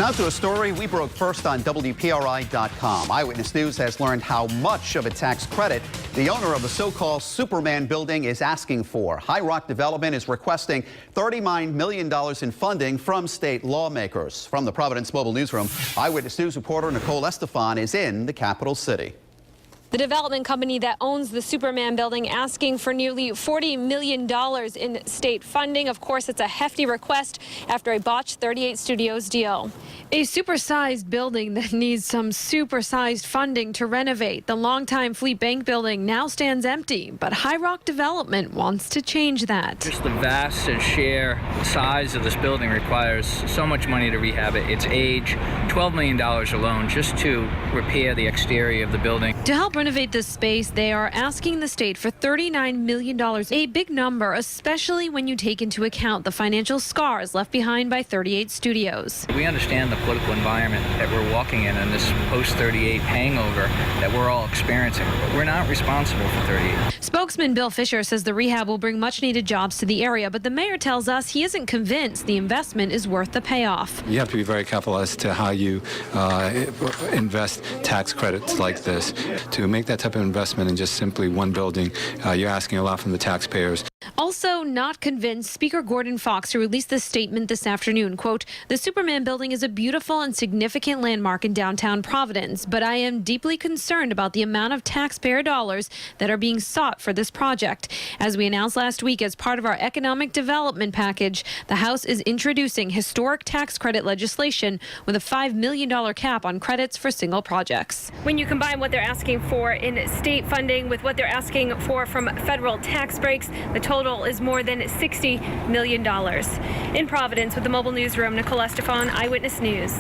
Now to a story we broke first on WPRI.com. Eyewitness News has learned how much of a tax credit the owner of the so-called Superman building is asking for. High Rock Development is requesting $39 million in funding from state lawmakers. From the Providence Mobile Newsroom, Eyewitness News reporter Nicole Estefan is in the capital city. The development company that owns the Superman building asking for nearly $40 million in state funding. Of course, it's a hefty request after a botched 38 Studios deal. A supersized building that needs some supersized funding to renovate. The longtime Fleet Bank building now stands empty, but High Rock Development wants to change that. Just the vast and sheer size of this building requires so much money to rehab it. Its age, $12 million alone just to repair the exterior of the building. To help renovate this space, they are asking the state for $39 million, a big number, especially when you take into account the financial scars left behind by 38 Studios. We understand the political environment that we're walking in and this post-38 hangover that we're all experiencing. But we're not responsible for 38. Spokesman Bill Fisher says the rehab will bring much-needed jobs to the area, but the mayor tells us he isn't convinced the investment is worth the payoff. You have to be very careful as to how you invest tax credits like this. To make that type of investment in just simply one building, you're asking a lot from the taxpayers. Also not convinced, Speaker Gordon Fox, who released this statement this afternoon, quote, "The Superman building is a beautiful and significant landmark in downtown Providence, but I am deeply concerned about the amount of taxpayer dollars that are being sought for this project. As we announced last week as part of our economic development package, the House is introducing historic tax credit legislation with a $5 million cap on credits for single projects." When you combine what they're asking for in state funding with what they're asking for from federal tax breaks, the total is more than $60 million. In Providence with the Mobile Newsroom, Nicole Estefan, Eyewitness News.